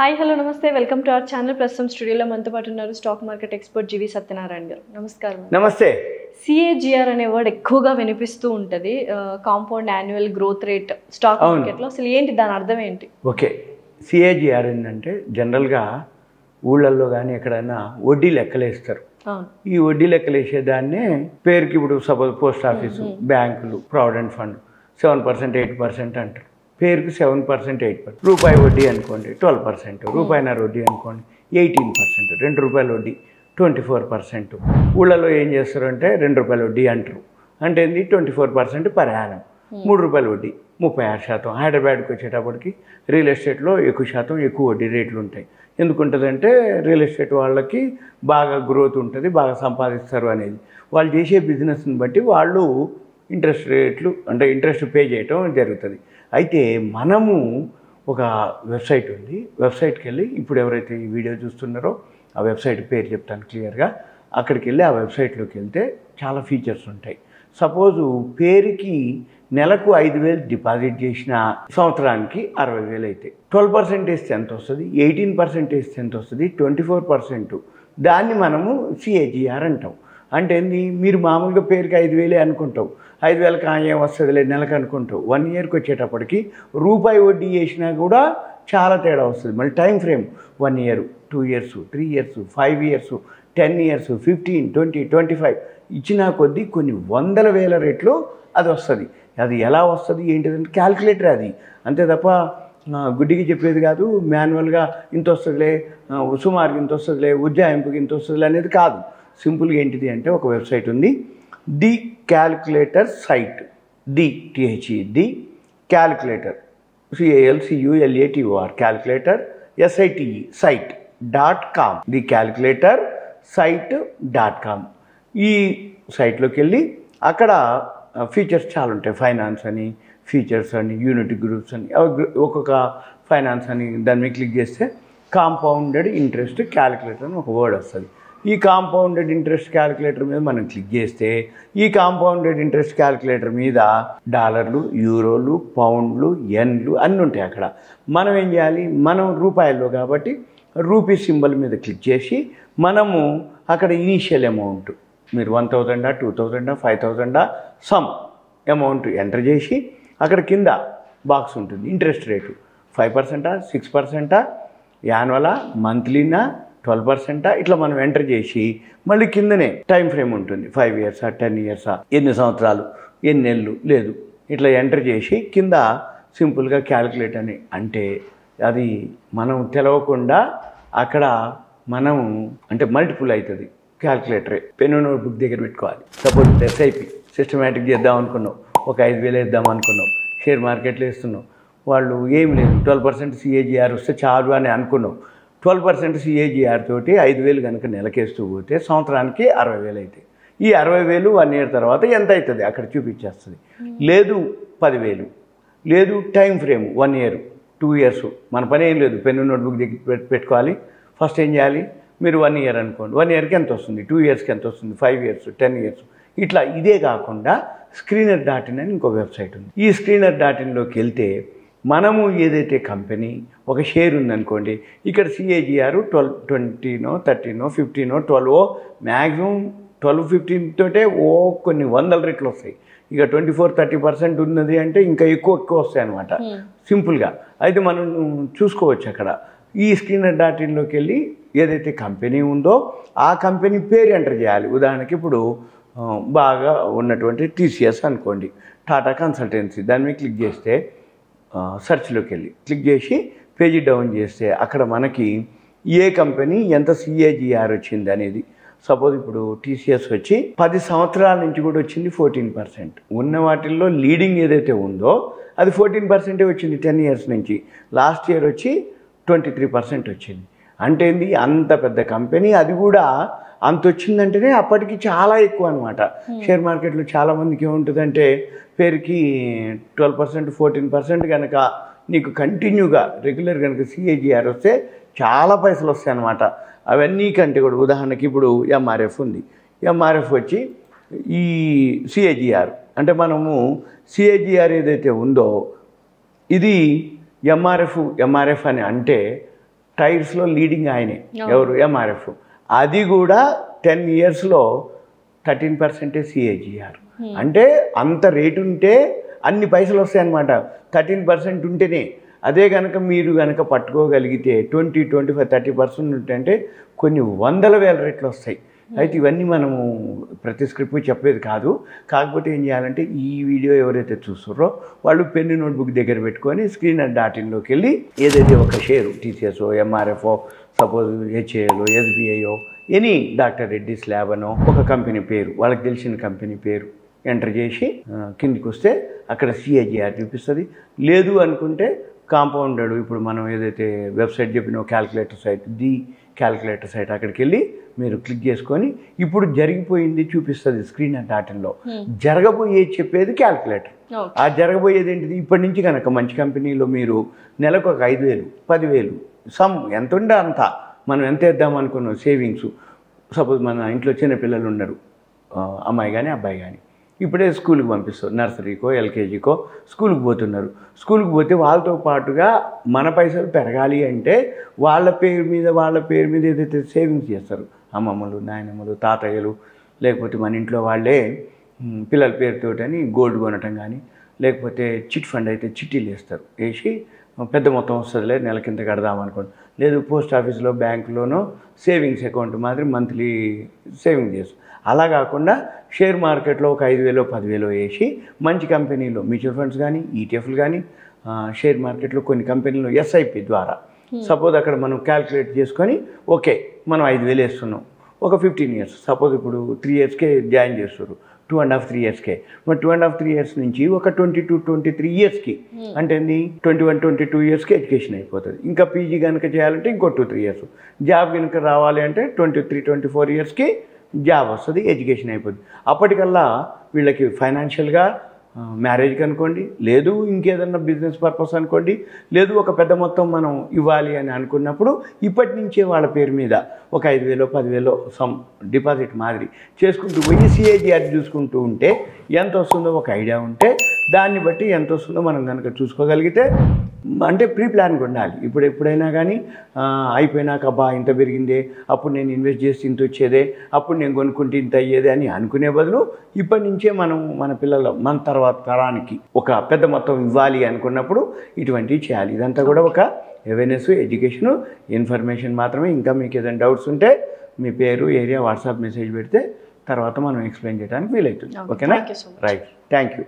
Hi hello నమస్తే welcome to our channel. ప్రస్తుతం స్టూడియోలో మనతో పాటు ఉన్నారు స్టాక్ మార్కెట్ ఎక్స్పర్ట్ జీవి సత్యనారాయణ గారు. నమస్కారం. నమస్తే. సిఏజిఆర్ అనే వర్డ్ ఎక్కువగా వినిపిస్తూ ఉంటుంది. Compound annual growth rate stock మార్కెట్లో అసలు ఏంటి, దాని అర్థం ఏంటి? ఓకే, సిఏజిఆర్ ఏంటంటే జనరల్గా ఊళ్ళల్లో కానీ ఎక్కడైనా వడ్డీ లెక్కలేస్తారు. ఈ వడ్డీ లెక్కలేసేదాన్నే పేరుకి ఇప్పుడు సపోజ్ పోస్ట్ ఆఫీసు, బ్యాంకులు, ప్రావిడెంట్ ఫండ్ 7% 8% అంటారు. పేరుకి 7% 8%. రూపాయి వడ్డీ అనుకోండి 12%, రూపాయిన్నర వడ్డీ అనుకోండి 18%, ₹2 వడ్డీ 24%. ఊళ్ళలో ఏం చేస్తారంటే ₹2 వడ్డీ అంటారు. అంటే ఏంది 24% పర్ యానం, ₹3 వడ్డీ 36%. హైదరాబాద్కి వచ్చేటప్పటికి రియల్ ఎస్టేట్లో ఎక్కువ వడ్డీ రేట్లు ఉంటాయి. ఎందుకుంటుందంటే రియల్ ఎస్టేట్ వాళ్ళకి బాగా గ్రోత్ ఉంటుంది, బాగా సంపాదిస్తారు అనేది. వాళ్ళు చేసే బిజినెస్ని బట్టి వాళ్ళు ఇంట్రెస్ట్ రేట్లు అంటే ఇంట్రెస్ట్ పే చేయటం జరుగుతుంది. అయితే మనము ఒక వెబ్సైట్ ఉంది, వెబ్సైట్కి వెళ్ళి ఇప్పుడు ఎవరైతే ఈ వీడియో చూస్తున్నారో ఆ వెబ్సైట్ పేరు చెప్తాను క్లియర్గా. అక్కడికి వెళ్ళి ఆ వెబ్సైట్లోకి వెళ్తే చాలా ఫీచర్స్ ఉంటాయి. సపోజు పేరుకి నెలకు 5,000 డిపాజిట్ చేసిన సంవత్సరానికి 60,000 అయితే 12% వేస్తే ఎంత వస్తుంది, 18% వేస్తే ఎంత వస్తుంది, 24%. దాన్ని మనము సిఏజిఆర్ అంటాం. అంటే ఏంది, మీరు మామూలుగా పేరుకి 5,000 అనుకుంటావు, 5,000 ఏం వస్తుంది నెలకు అనుకుంటావు. 1 ఇయర్కి వచ్చేటప్పటికి రూపాయి వడ్డీ వేసినా కూడా చాలా తేడా వస్తుంది. మళ్ళీ time frame 1 year, 2 years, 3 years, 5 years, 10 years, 15, 20, 25 ఇచ్చినా కొద్దీ కొన్ని వందల వేల రేట్లు అది వస్తుంది. అది ఎలా వస్తుంది ఏంటిదంటే క్యాల్కులేటర్ అది, అంతే తప్ప గుడ్డికి చెప్పేది కాదు. మాన్యువల్గా ఇంత వస్తుందిలే, సుమారుకి ఇంత వస్తుందిలే, ఉజ్జాయింపుకి ఇంత వస్తుందిలే అనేది కాదు. సింపుల్గా ఏంటిది అంటే ఒక వెబ్సైట్ ఉంది, the calculator site, the calculator CALCULATOR calculator site.com, the calculator site.com. ఈ సైట్లోకి వెళ్ళి అక్కడ ఫీచర్స్ చాలా ఉంటాయి. ఫైనాన్స్ అని, ఫీచర్స్ అని, యూనిటీ గ్రూప్స్ అని, ఒక్కొక్క ఫైనాన్స్ అని దాని మీద క్లిక్ చేస్తే కాంపౌండెడ్ ఇంట్రెస్ట్ క్యాల్కులేటర్ అని ఒక వర్డ్ వస్తుంది. ఈ కాంపౌండెడ్ ఇంట్రెస్ట్ క్యాల్కులేటర్ మీద మనం క్లిక్ చేస్తే ఈ కాంపౌండెడ్ ఇంట్రెస్ట్ క్యాల్కులేటర్ మీద డాలర్లు, యూరోలు, పౌండ్లు, యెన్లు అన్నీ ఉంటాయి. అక్కడ మనం ఏం చేయాలి, మనం రూపాయల్లో కాబట్టి రూపీ సింబల్ మీద క్లిక్ చేసి మనము అక్కడ ఇనీషియల్ అమౌంట్ మీరు 1,000, 2,000, 5,000 సమ్ అమౌంట్ ఎంటర్ చేసి అక్కడ కింద బాక్స్ ఉంటుంది. ఇంట్రెస్ట్ రేటు 5%, 6%, యాన్యువలా, మంత్లీనా, 12%, ఇట్లా మనం ఎంటర్ చేసి మళ్ళీ కిందనే టైం ఫ్రేమ్ ఉంటుంది. 5 ఇయర్సా, 10 ఇయర్సా, ఎన్ని సంవత్సరాలు, ఎన్ని నెలలు లేదు, ఇట్లా ఎంటర్ చేసి కింద సింపుల్గా క్యాల్కులేట్ అని అంటే అది మనం తెలవకుండా అక్కడ మనం అంటే మల్టిపుల్ అవుతుంది. క్యాల్కులేటరే పెన్ను నోట్బుక్ దగ్గర పెట్టుకోవాలి. సపోజ్ SIP సిస్టమేటిక్ చేద్దాం అనుకున్నావు, ఒక 5,000 వేద్దాం అనుకున్నావు, షేర్ మార్కెట్లో వేస్తున్నావు, వాళ్ళు ఏమి లేదు 12% CAGR వస్తే చాలు అని అనుకున్నావు. 12% CAGR తోటి 5,000 కనుక నెలకేస్తూ పోతే సంవత్సరానికి 60,000 అవుతాయి. ఈ 60,000 1 ఇయర్ తర్వాత ఎంత అవుతుంది అక్కడ చూపించేస్తుంది. లేదు 10,000, లేదు టైం ఫ్రేమ్ 1 ఇయర్, 2 ఇయర్స్, మన పని ఏం లేదు, పెన్ను నోట్బుక్ దగ్గర పెట్టుకోవాలి. ఫస్ట్ ఏం చేయాలి, మీరు 1 ఇయర్ అనుకోండి, 1 ఇయర్కి ఎంత వస్తుంది, 2 ఇయర్స్కి ఎంత వస్తుంది, 5 ఇయర్స్, 10 ఇయర్స్ ఇట్లా. ఇదే కాకుండా Screener.in అని ఇంకో వెబ్సైట్ ఉంది. ఈ Screener.inలోకి వెళ్తే మనము ఏదైతే కంపెనీ ఒక షేర్ ఉందనుకోండి, ఇక్కడ CAGR 20, 13, 15, 12, మ్యాక్సిమం 12, 15 తోటే కొన్ని వందల రేట్లు వస్తాయి. ఇక 24, 30% ఉన్నది అంటే ఇంకా ఎక్కువ వస్తాయి అన్నమాట సింపుల్గా. అయితే మనం చూసుకోవచ్చు అక్కడ ఈ Screener.inలోకి వెళ్ళి ఏదైతే కంపెనీ ఉందో ఆ కంపెనీ పేరు ఎంటర్ చేయాలి. ఉదాహరణకి ఇప్పుడు బాగా ఉన్నటువంటి TCS అనుకోండి, టాటా కన్సల్టెన్సీ, దాని మీద క్లిక్ చేస్తే సెర్చ్లోకి వెళ్ళి క్లిక్ చేసి పేజీ డౌన్ చేస్తే అక్కడ మనకి ఏ కంపెనీ ఎంత CAGR వచ్చింది అనేది. సపోజ్ ఇప్పుడు TCS వచ్చి 10 సంవత్సరాల నుంచి కూడా వచ్చింది 14%. ఉన్న వాటిల్లో లీడింగ్ ఏదైతే ఉందో అది 14% వచ్చింది 10 ఇయర్స్ నుంచి. లాస్ట్ ఇయర్ వచ్చి 23% వచ్చింది. అంటే ఏంది, అంత పెద్ద కంపెనీ, అది కూడా అంత వచ్చిందంటేనే అప్పటికి చాలా ఎక్కువ అనమాట. షేర్ మార్కెట్లో చాలామందికి ఏముంటుందంటే పేరుకి 12%, 14% కనుక నీకు కంటిన్యూగా రెగ్యులర్ కనుక CAGR వస్తే చాలా పైసలు వస్తాయి అన్నమాట. అవన్నీ కంటే కూడా ఉదాహరణకి ఇప్పుడు MRF ఉంది, MRF వచ్చి ఈ CAGR అంటే మనము CAGR ఏదైతే ఉందో ఇది MRF అని అంటే టైర్స్లో లీడింగ్ ఆయనే, ఎవరు? ఎంఆర్ఎఫ్. అది కూడా 10 yearsలో 13% CAGR. అంటే అంత రేటు ఉంటే అన్ని పైసలు వస్తాయన్నమాట. 13% ఉంటేనే. అదే కనుక మీరు కనుక పట్టుకోగలిగితే 20, 25, 30% ఉంటే కొన్ని 100,000 రెట్లు వస్తాయి. అయితే ఇవన్నీ మనము ప్రతి స్క్రిప్ట్ చెప్పేది కాదు. కాకపోతే ఏం చేయాలంటే ఈ వీడియో ఎవరైతే చూస్తారో వాళ్ళు పెన్ను నోట్బుక్ దగ్గర పెట్టుకొని screener.inలోకి వెళ్ళి ఏదైతే ఒక share TCS, MRF, suppose HAL, SBI, any doctor Reddy's lab అనో ఒక కంపెనీ పేరు, వాళ్ళకి తెలిసిన కంపెనీ పేరు ఎంటర్ చేసి కిందికి వస్తే అక్కడ CAGR చూపిస్తుంది. లేదు అనుకుంటే కాంపౌండెడ్, ఇప్పుడు మనం ఏదైతే వెబ్సైట్ చెప్పినో calculator site, the calculator site, అక్కడికి వెళ్ళి మీరు క్లిక్ చేసుకొని ఇప్పుడు జరిగిపోయింది చూపిస్తుంది screener.inలో. జరగబోయేది చెప్పేది క్యాల్కులేటర్. ఆ జరగబోయేది ఏంటిది? ఇప్పటి నుంచి కనుక మంచి కంపెనీలో మీరు నెలకు ఒక 5,000, 10,000 సమ్ ఎంత ఉండే అంత మనం ఎంత వేద్దాం అనుకున్నాం సేవింగ్స్. సపోజ్ మన ఇంట్లో చిన్న పిల్లలు ఉన్నారు, అమ్మాయి కానీ అబ్బాయి కానీ, ఇప్పుడే స్కూల్కి పంపిస్తారు, నర్సరీకో ఎల్కేజీకో స్కూల్కి పోతున్నారు. స్కూల్కి పోతే వాళ్ళతో పాటుగా మన పైసలు పెరగాలి అంటే వాళ్ళ పేరు మీద ఏదైతే సేవింగ్స్ చేస్తారు, అమ్మమ్మలు, నాయనమ్మలు, తాతయ్యలు, లేకపోతే మన ఇంట్లో వాళ్ళే పిల్లల పేరుతోటని గోల్డ్ కొనటం కానీ, లేకపోతే చిట్ ఫండ్ అయితే చిట్టీలు వేస్తారు, వేసి పెద్ద మొత్తం వస్తుందిలే నెలకింత కడదామనుకోండి. లేదు పోస్ట్ ఆఫీస్లో, బ్యాంకులోనో సేవింగ్స్ అకౌంట్ మాదిరి మంత్లీ సేవింగ్ చేస్తారు. అలా కాకుండా షేర్ మార్కెట్లో ఒక 5,000, 10,000 వేసి మంచి కంపెనీలో మ్యూచువల్ ఫండ్స్ కానీ, ఈటీఎఫ్లు కానీ, షేర్ మార్కెట్లో కొన్ని కంపెనీలు SIP ద్వారా సపోజ్ అక్కడ మనం క్యాల్కులేట్ చేసుకొని ఓకే మనం 5,000 వేస్తున్నాం ఒక 15 years, సపోజ్ ఇప్పుడు 3 yearsకే జాయిన్ చేస్తారు, 2.5, 3 yearsకే. మరి 2.5, 3 years నుంచి ఒక 22, 23 yearsకి అంటే 21, 22 yearsకి ఎడ్యుకేషన్ అయిపోతుంది. ఇంకా పీజీ కనుక చేయాలంటే ఇంకో 2, 3 years. జాబ్ కనుక రావాలి అంటే 23, 24 yearsకి జాబ్ వస్తుంది, ఎడ్యుకేషన్ అయిపోతుంది. అప్పటికల్లా వీళ్ళకి ఫైనాన్షియల్గా మ్యారేజ్కి అనుకోండి, లేదు ఇంకేదన్నా బిజినెస్ పర్పస్ అనుకోండి, లేదు ఒక పెద్ద మొత్తం మనం ఇవ్వాలి అని అనుకున్నప్పుడు ఇప్పటి నుంచే వాళ్ళ పేరు మీద ఒక 5,000, 10,000 సమ్ డిపాజిట్ మాదిరి చేసుకుంటూ పోయి CAGR చూసుకుంటూ ఉంటే ఎంత వస్తుందో ఒక ఐడియా ఉంటే దాన్ని బట్టి ఎంత వస్తుందో మనం కనుక చూసుకోగలిగితే, అంటే ప్రీ ప్లాన్గా ఉండాలి. ఇప్పుడు ఎప్పుడైనా కానీ అయిపోయినాక అబ్బా ఇంత పెరిగిందే, అప్పుడు నేను ఇన్వెస్ట్ చేసి ఇంత వచ్చేదే, అప్పుడు నేను కొనుక్కుంటే ఇంత అయ్యేదే అని అనుకునే బదులు ఇప్పటి నుంచే మనం మన పిల్లలు మన తర్వాత తరానికి ఒక పెద్ద మొత్తం ఇవ్వాలి అనుకున్నప్పుడు ఇటువంటివి చేయాలి. ఇదంతా కూడా ఒక అవేర్నెస్, ఎడ్యుకేషను, ఇన్ఫర్మేషన్ మాత్రమే. ఇంకా మీకు ఏదైనా డౌట్స్ ఉంటే మీ పేరు, ఏరియా, వాట్సాప్ మెసేజ్ పెడితే తర్వాత మనం ఎక్స్ప్లెయిన్ చేయడానికి వీలవుతుంది. ఓకేనా? Right, thank you.